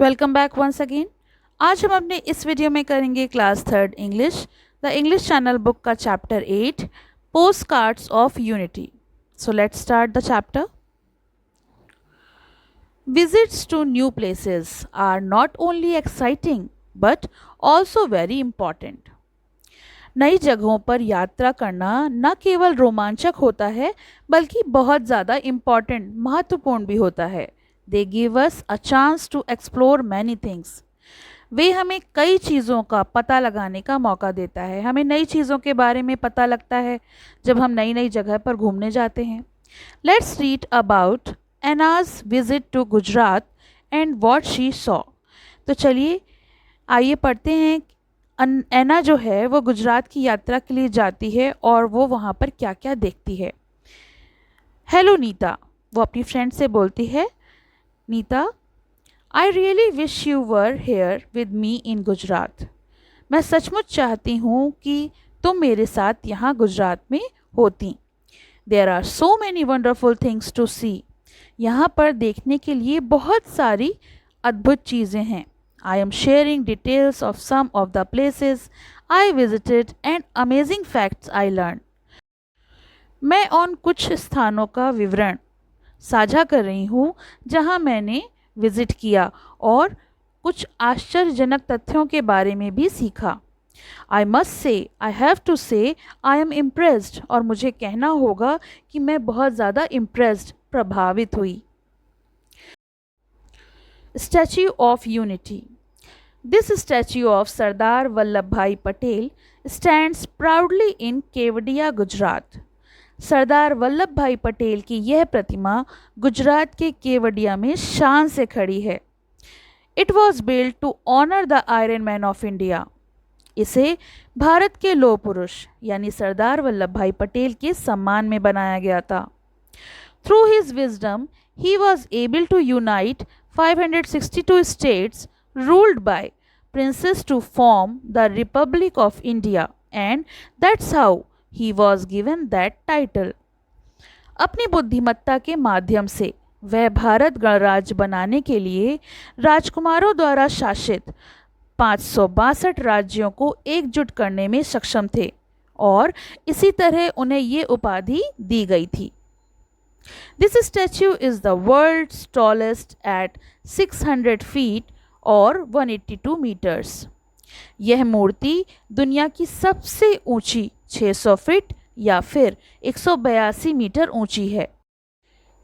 Welcome back once again. आज हम अपने इस वीडियो में करेंगे class third English the English channel book का chapter 8 post cards of unity. So let's start the chapter. Visits to new places are not only exciting but also very important. नई जगहों पर यात्रा करना न केवल रोमांचक होता है बल्कि बहुत ज़्यादा इम्पॉर्टेंट महत्वपूर्ण भी होता है। They give us a chance to explore many things. वे हमें कई चीज़ों का पता लगाने का मौका देता है। हमें नई चीज़ों के बारे में पता लगता है जब हम नई नई जगह पर घूमने जाते हैं। Let's read about Ena's visit to Gujarat and what she saw. तो चलिए आइए पढ़ते हैं। एना जो है वो गुजरात की यात्रा के लिए जाती है और वो वहाँ पर क्या क्या देखती है। हेलो नीता, वो अपनी फ्रेंड से बोलती है, Nita I really wish you were here with me in Gujarat. मैं सचमुच चाहती हूँ कि तुम मेरे साथ यहाँ गुजरात में होती। There are so many wonderful things to see. यहाँ पर देखने के लिए बहुत सारी अद्भुत चीज़ें हैं। I am sharing details of some of the places I visited and amazing facts I learned. मैं उन कुछ स्थानों का विवरण साझा कर रही हूँ जहाँ मैंने विजिट किया और कुछ आश्चर्यजनक तथ्यों के बारे में भी सीखा। I must say, I have to say, I am impressed। और मुझे कहना होगा कि मैं बहुत ज़्यादा impressed, प्रभावित हुई। Statue of Unity। This statue of Sardar Vallabhbhai Patel stands proudly in Kevadia, Gujarat. Sardar Vallabh भाई पटेल की यह प्रतिमा गुजरात के केवडिया में शान से खड़ी है। It was build to honour the iron man of India. इसे भारत के लौह पुरुष यानी सरदार वल्लभ भाई पटेल के सम्मान में बनाया गया था। Through his wisdom he was able to unite 562 states ruled by princes to form the Republic of India, and that's how he was given that title। अपनी बुद्धिमत्ता के माध्यम से वह भारत गणराज्य बनाने के लिए राजकुमारों द्वारा शासित 562 राज्यों को एकजुट करने में सक्षम थे और इसी तरह उन्हें ये उपाधि दी गई थी। This statue is the world's tallest at 600 feet और 182 meters। यह मूर्ति दुनिया की सबसे ऊंची 600 फीट या फिर 182 मीटर ऊंची है।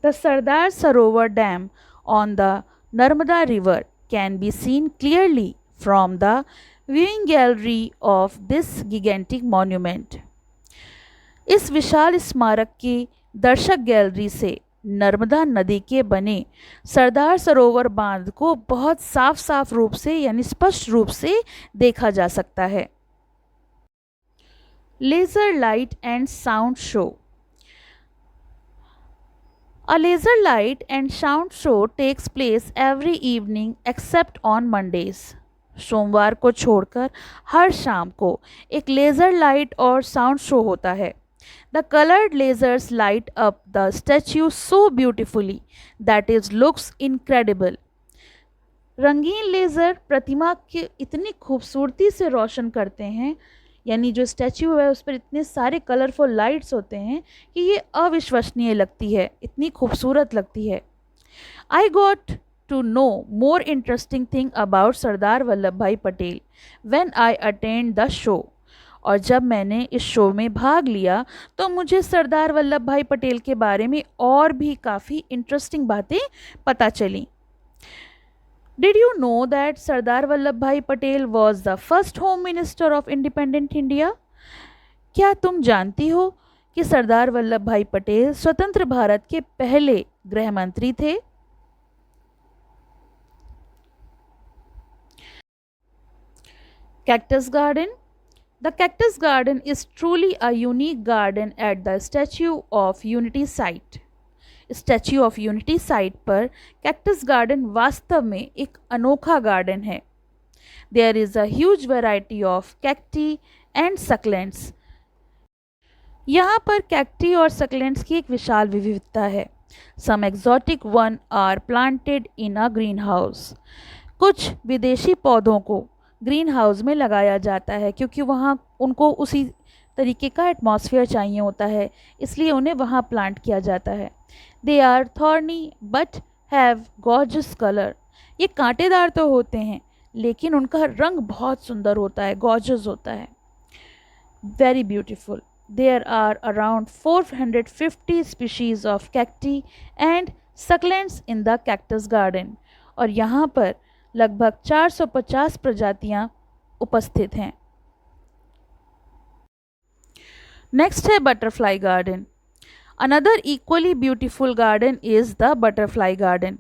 The Sardar Sarovar dam on the Narmada river can be seen clearly from the viewing gallery of this gigantic monument. इस विशाल स्मारक की दर्शक गैलरी से नर्मदा नदी के बने सरदार सरोवर बांध को बहुत साफ साफ रूप से यानी स्पष्ट रूप से देखा जा सकता है। Laser light and sound show. A laser light and sound show takes place every evening except on Mondays. सोमवार को छोड़कर हर शाम को एक लेजर लाइट और साउंड शो होता है। The colored lasers light up the statue so beautifully that it looks incredible। रंगीन लेज़र प्रतिमा के इतनी खूबसूरती से रोशन करते हैं, यानी जो स्टैच्यू है उस पर इतने सारे कलरफुल लाइट्स होते हैं कि ये अविश्वसनीय लगती है, इतनी खूबसूरत लगती है। I got to know more interesting thing about Sardar Vallabh भाई Patel when I attend the show। और जब मैंने इस शो में भाग लिया तो मुझे सरदार वल्लभ भाई पटेल के बारे में और भी काफ़ी इंटरेस्टिंग बातें पता चली। Did you know that Sardar Vallabh भाई Patel was the first home minister of independent India. क्या तुम जानती हो कि सरदार वल्लभ भाई पटेल स्वतंत्र भारत के पहले गृह मंत्री थे। Cactus garden. The Cactus Garden is truly a unique garden at the Statue of Unity site। Statue of Unity site पर Cactus Garden वास्तव में एक अनोखा गार्डन है। There is a huge variety of cacti and succulents। यहाँ पर cacti और succulents की एक विशाल विविधता है। Some exotic one are planted in a greenhouse। कुछ विदेशी पौधों को ग्रीन हाउस में लगाया जाता है क्योंकि वहाँ उनको उसी तरीके का एटमॉस्फेयर चाहिए होता है, इसलिए उन्हें वहाँ प्लांट किया जाता है। They are thorny but have gorgeous colour. ये कांटेदार तो होते हैं लेकिन उनका रंग बहुत सुंदर होता है, गॉर्जियस होता है, very beautiful. There are around 450 species of cacti and succulents in the cactus garden. और यहाँ पर लगभग 450 प्रजातियाँ उपस्थित हैं। नेक्स्ट है butterfly garden. Another equally beautiful garden is the butterfly garden.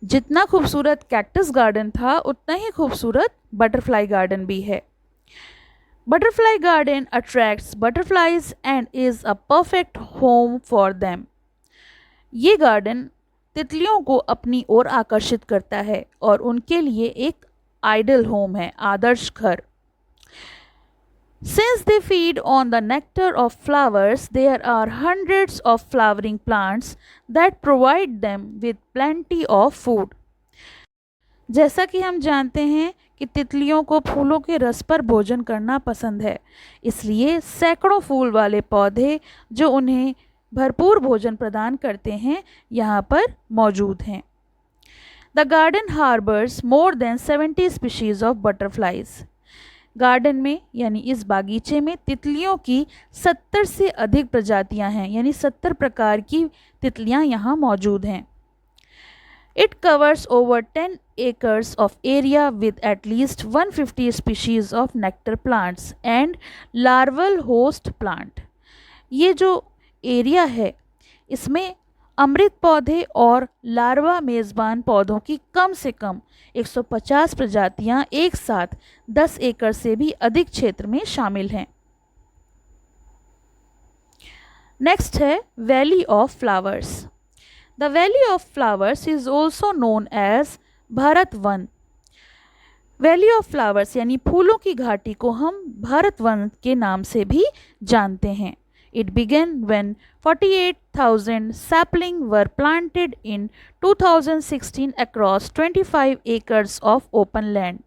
जितना खूबसूरत कैक्टस गार्डन था उतना ही खूबसूरत बटरफ्लाई गार्डन भी है। Butterfly garden attracts butterflies and is a perfect home for them. ये गार्डन तितलियों को अपनी ओर आकर्षित करता है और उनके लिए एक आइडल होम है, आदर्श घर। Since they feed on the nectar of flowers, there are hundreds of flowering plants that provide them with plenty of food. जैसा कि हम जानते हैं कि तितलियों को फूलों के रस पर भोजन करना पसंद है, इसलिए सैकड़ों फूल वाले पौधे जो उन्हें भरपूर भोजन प्रदान करते हैं यहाँ पर मौजूद हैं। The garden harbors more than 70 species of butterflies. Garden में यानी इस बागीचे में तितलियों की 70 से अधिक प्रजातियां हैं, यानी 70 प्रकार की तितलियां यहाँ मौजूद हैं। It covers over 10 acres of area with at least 150 species of nectar plants and larval host plant. ये जो एरिया है इसमें अमृत पौधे और लार्वा मेज़बान पौधों की कम से कम 150 प्रजातियां एक साथ 10 एकड़ से भी अधिक क्षेत्र में शामिल हैं। नेक्स्ट है valley of flowers. The valley of flowers is also known as Bharat Van. Valley of flowers यानी फूलों की घाटी को हम भारत वन के नाम से भी जानते हैं। It began when 48,000 saplings were planted in 2016 across 25 acres of open land.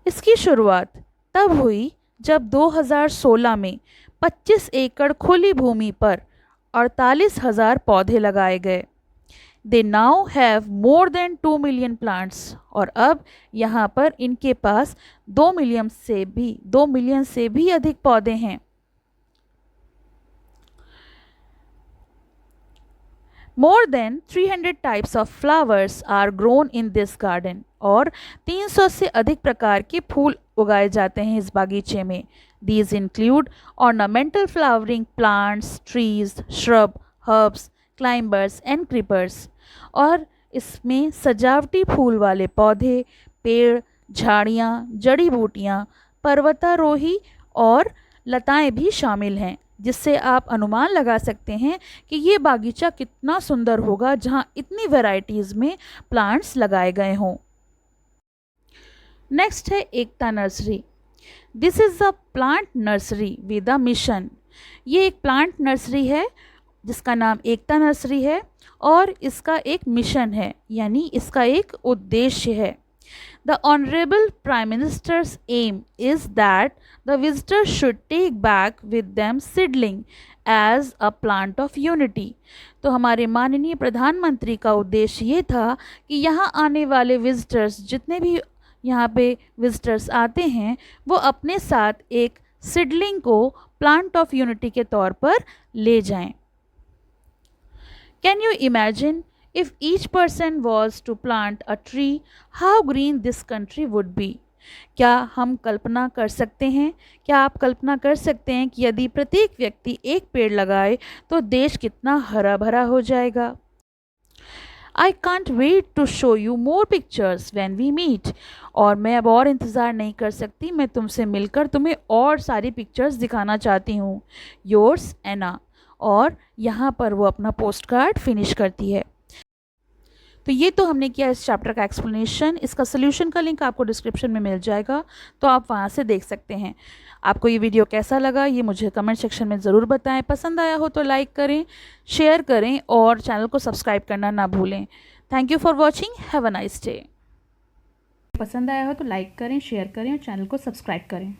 इसकी शुरुआत तब हुई जब 2016 में 25 एकड़ खुली भूमि पर 48,000 पौधे लगाए गए। They now have more than 2 million plants और अब यहाँ पर इनके पास 2 मिलियन से भी अधिक पौधे हैं। More than 300 types of flowers are grown in this garden और 300 से अधिक प्रकार के फूल उगाए जाते हैं इस बागीचे में। These include ornamental flowering plants, trees, shrub, herbs, climbers and creepers। और इसमें सजावटी फूल वाले पौधे, पेड़, झाड़ियाँ, जड़ी बूटियाँ, पर्वतारोही और लताएं भी शामिल हैं, जिससे आप अनुमान लगा सकते हैं कि ये बागीचा कितना सुंदर होगा जहाँ इतनी वैरायटीज़ में प्लांट्स लगाए गए हों। नेक्स्ट है Ekta nursery. This is a plant nursery with a mission. ये एक प्लांट नर्सरी है जिसका नाम एकता नर्सरी है और इसका एक मिशन है, यानी इसका एक उद्देश्य है। The Honorable Prime Minister's aim is that the visitors should take back with them seedling as a plant of unity। तो हमारे माननीय प्रधानमंत्री का उद्देश्य ये था कि यहाँ आने वाले विजिटर्स, जितने भी यहाँ पे विजिटर्स आते हैं, वो अपने साथ एक सीडलिंग को प्लांट ऑफ यूनिटी के तौर पर ले जाएं। Can you imagine if each person was to plant a tree, how green this country would be? क्या हम कल्पना कर सकते हैं, क्या आप कल्पना कर सकते हैं कि यदि प्रत्येक व्यक्ति एक पेड़ लगाए तो देश कितना हरा भरा हो जाएगा। I can't wait to show you more pictures when we meet। और मैं अब और इंतज़ार नहीं कर सकती, मैं तुमसे मिलकर तुम्हें और सारी पिक्चर्स दिखाना चाहती हूँ। योर्स एना। और यहाँ पर वो अपना पोस्ट कार्ड फिनिश करती है। तो ये तो हमने किया इस चैप्टर का एक्सप्लेनेशन। इसका सोल्यूशन का लिंक आपको डिस्क्रिप्शन में मिल जाएगा, तो आप वहाँ से देख सकते हैं। आपको ये वीडियो कैसा लगा ये मुझे कमेंट सेक्शन में ज़रूर बताएं। पसंद आया हो तो लाइक करें, शेयर करें और चैनल को सब्सक्राइब करना ना भूलें। Thank you for watching. Have a nice day. पसंद आया हो तो लाइक करें, शेयर करें और चैनल को सब्सक्राइब करें।